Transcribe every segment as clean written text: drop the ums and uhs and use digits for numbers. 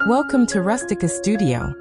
Welcome to Rustic Studio.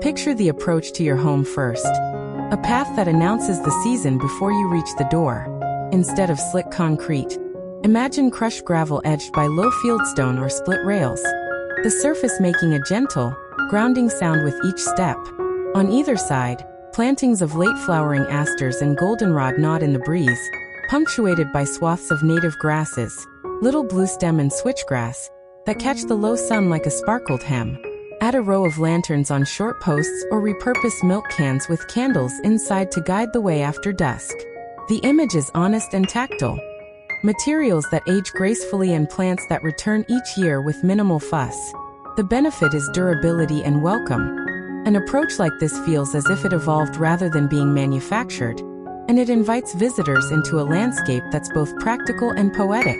Picture the approach to your home first. A path that announces the season before you reach the door. Instead of slick concrete, imagine crushed gravel edged by low fieldstone or split rails. The surface making a gentle, grounding sound with each step. On either side, plantings of late flowering asters and goldenrod nod in the breeze, punctuated by swaths of native grasses, little bluestem and switchgrass, that catch the low sun like a sparkled hem. Add a row of lanterns on short posts or repurpose milk cans with candles inside to guide the way after dusk. The image is honest and tactile. Materials that age gracefully and plants that return each year with minimal fuss. The benefit is durability and welcome. An approach like this feels as if it evolved rather than being manufactured, and it invites visitors into a landscape that's both practical and poetic.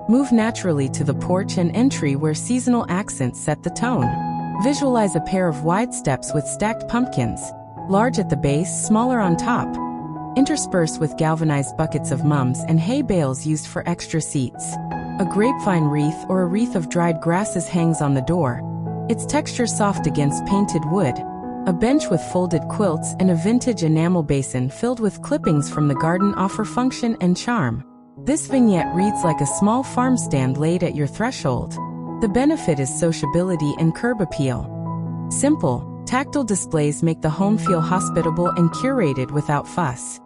Move naturally to the porch and entry where seasonal accents set the tone. Visualize a pair of wide steps with stacked pumpkins, large at the base, smaller on top, interspersed with galvanized buckets of mums and hay bales used for extra seats. A grapevine wreath or a wreath of dried grasses hangs on the door, its texture soft against painted wood. A bench with folded quilts and a vintage enamel basin filled with clippings from the garden offer function and charm. This vignette reads like a small farm stand laid at your threshold. The benefit is sociability and curb appeal. Simple, tactile displays make the home feel hospitable and curated without fuss.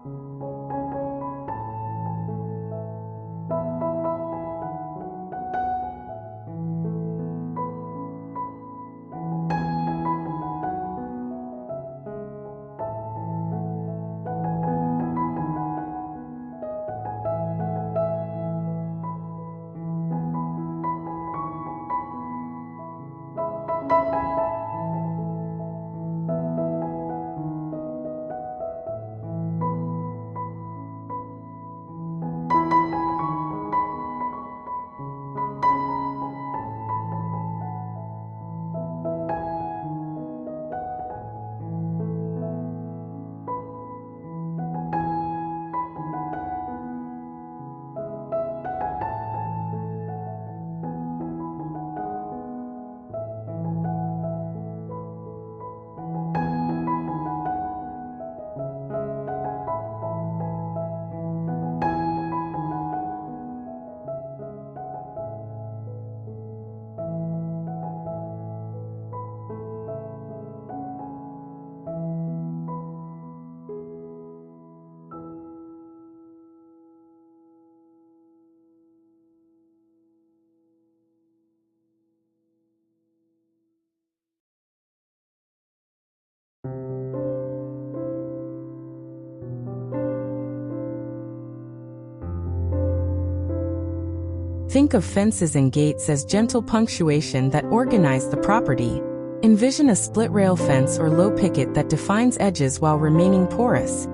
Think of fences and gates as gentle punctuation that organize the property. Envision a split-rail fence or low picket that defines edges while remaining porous.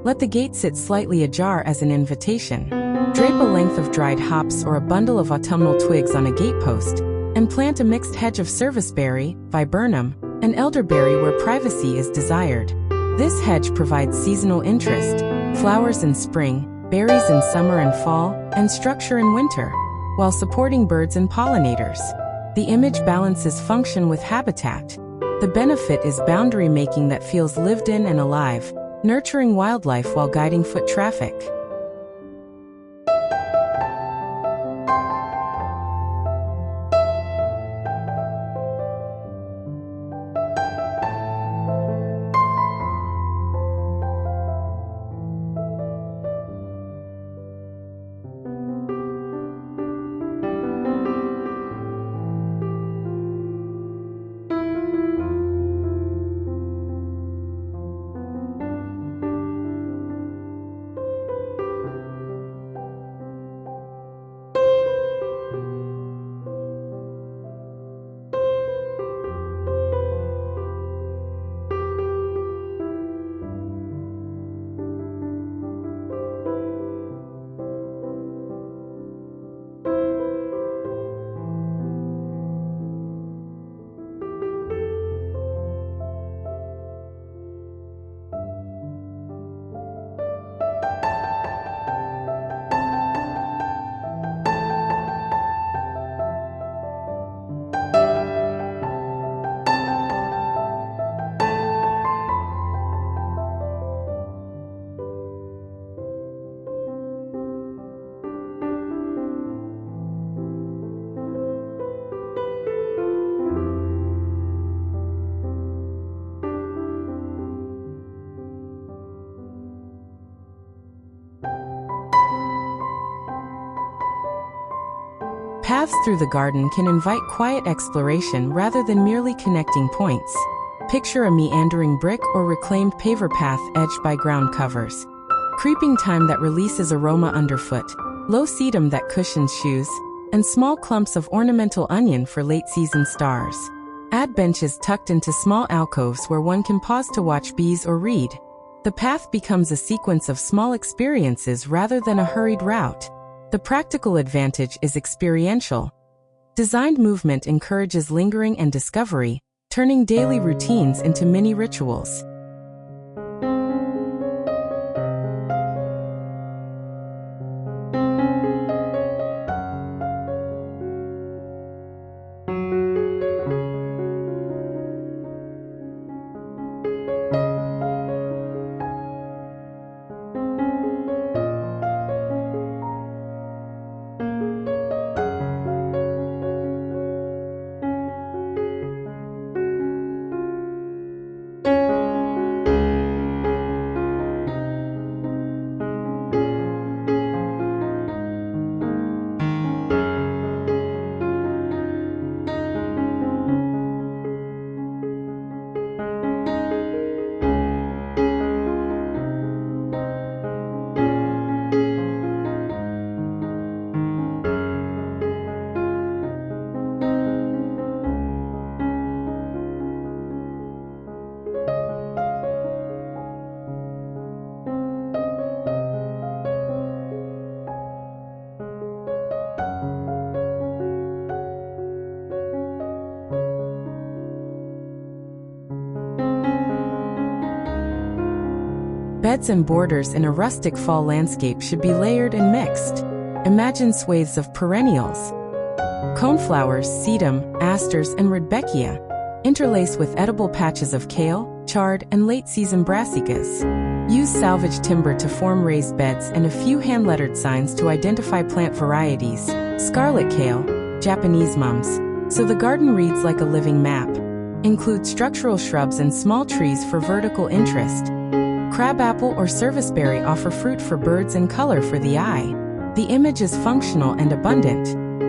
Let the gate sit slightly ajar as an invitation. Drape a length of dried hops or a bundle of autumnal twigs on a gatepost, and plant a mixed hedge of serviceberry, viburnum, and elderberry where privacy is desired. This hedge provides seasonal interest, flowers in spring, berries in summer and fall, and structure in winter, while supporting birds and pollinators. The image balances function with habitat. The benefit is boundary making that feels lived in and alive, nurturing wildlife while guiding foot traffic. Paths through the garden can invite quiet exploration rather than merely connecting points. Picture a meandering brick or reclaimed paver path edged by ground covers. Creeping thyme that releases aroma underfoot, low sedum that cushions shoes, and small clumps of ornamental onion for late-season stars. Add benches tucked into small alcoves where one can pause to watch bees or read. The path becomes a sequence of small experiences rather than a hurried route. The practical advantage is experiential. Designed movement encourages lingering and discovery, turning daily routines into mini rituals. Beds and borders in a rustic fall landscape should be layered and mixed. Imagine swathes of perennials, coneflowers, sedum, asters, and rudbeckia, interlaced with edible patches of kale, chard, and late-season brassicas. Use salvaged timber to form raised beds and a few hand-lettered signs to identify plant varieties. Scarlet kale, Japanese mums, so the garden reads like a living map. Include structural shrubs and small trees for vertical interest. Crabapple or serviceberry offer fruit for birds and color for the eye. The image is functional and abundant.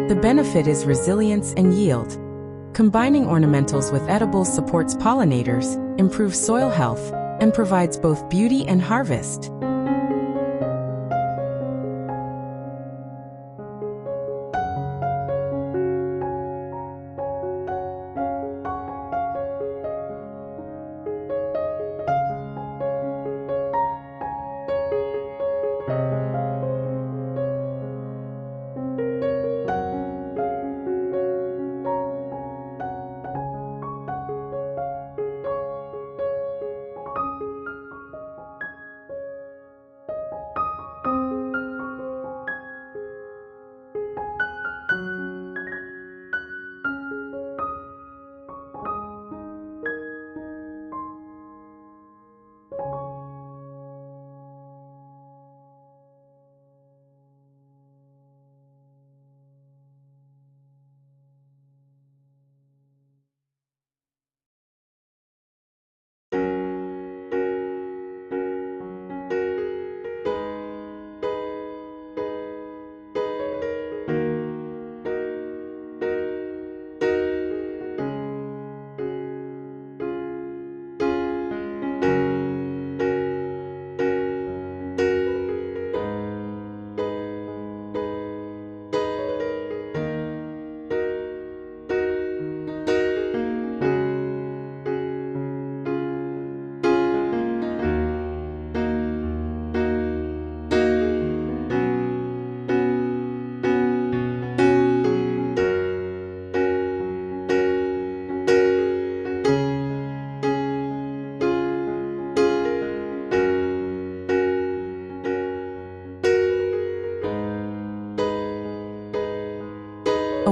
The benefit is resilience and yield. Combining ornamentals with edibles supports pollinators, improves soil health, and provides both beauty and harvest.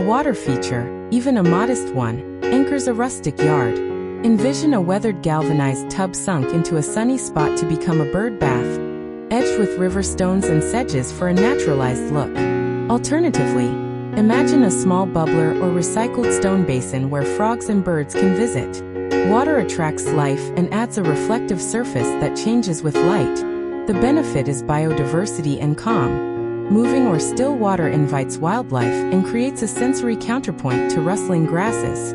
water feature, even a modest one, anchors a rustic yard. Envision a weathered galvanized tub sunk into a sunny spot to become a bird bath, edged with river stones and sedges for a naturalized look. Alternatively, imagine a small bubbler or recycled stone basin where frogs and birds can visit. Water attracts life and adds a reflective surface that changes with light. The benefit is biodiversity and calm. Moving or still water invites wildlife and creates a sensory counterpoint to rustling grasses.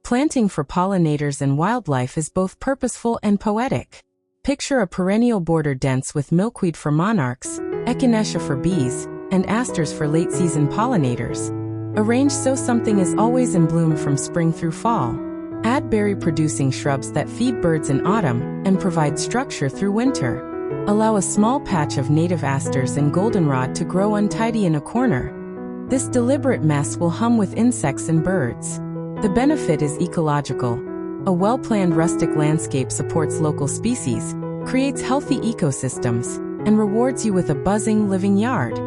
Planting for pollinators and wildlife is both purposeful and poetic. Picture a perennial border dense with milkweed for monarchs, echinacea for bees, and asters for late-season pollinators. Arrange so something is always in bloom from spring through fall. Add berry-producing shrubs that feed birds in autumn and provide structure through winter. Allow a small patch of native asters and goldenrod to grow untidy in a corner. This deliberate mess will hum with insects and birds. The benefit is ecological. A well-planned rustic landscape supports local species, creates healthy ecosystems, and rewards you with a buzzing, living yard.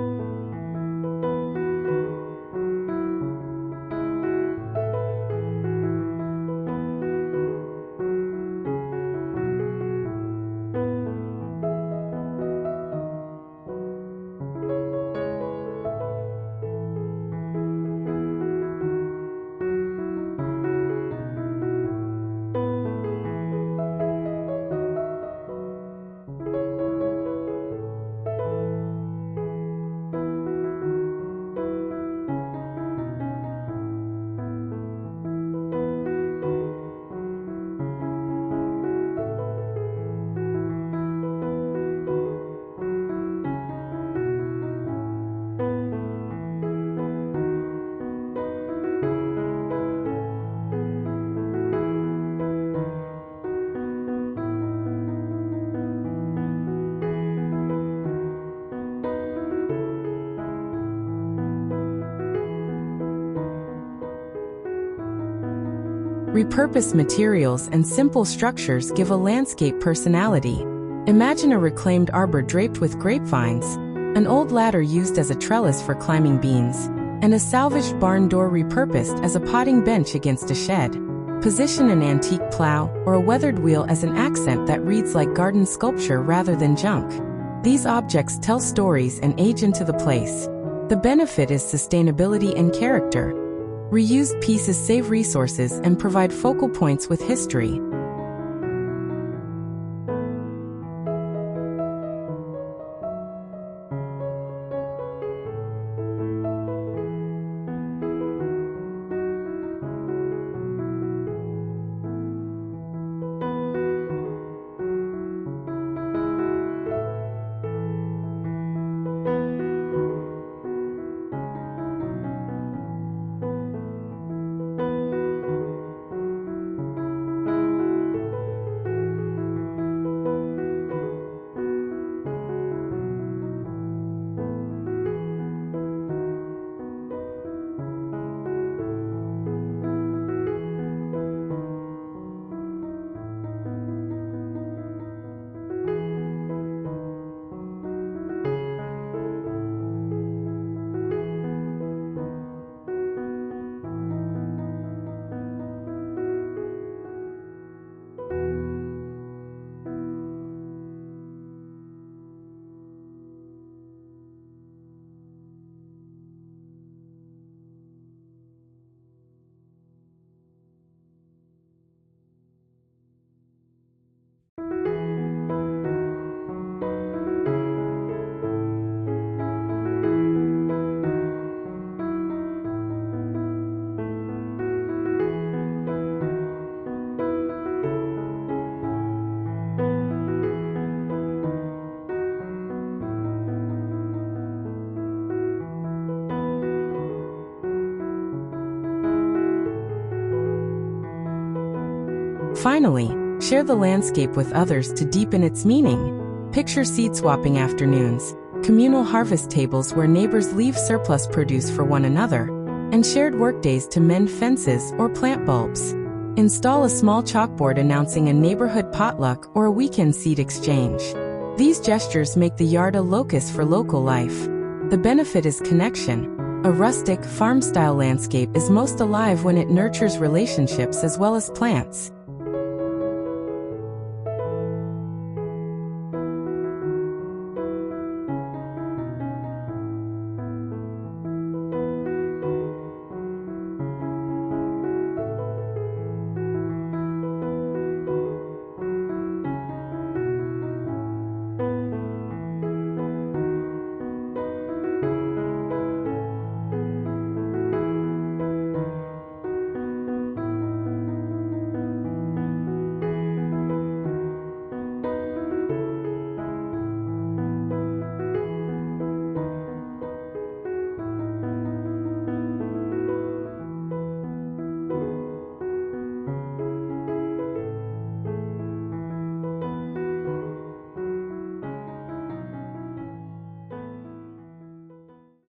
Repurposed materials and simple structures give a landscape personality. Imagine a reclaimed arbor draped with grapevines, an old ladder used as a trellis for climbing beans, and a salvaged barn door repurposed as a potting bench against a shed. Position an antique plow or a weathered wheel as an accent that reads like garden sculpture rather than junk. These objects tell stories and age into the place. The benefit is sustainability and character. Reused pieces save resources and provide focal points with history. Finally, share the landscape with others to deepen its meaning. Picture seed-swapping afternoons, communal harvest tables where neighbors leave surplus produce for one another, and shared workdays to mend fences or plant bulbs. Install a small chalkboard announcing a neighborhood potluck or a weekend seed exchange. These gestures make the yard a locus for local life. The benefit is connection. A rustic, farm-style landscape is most alive when it nurtures relationships as well as plants.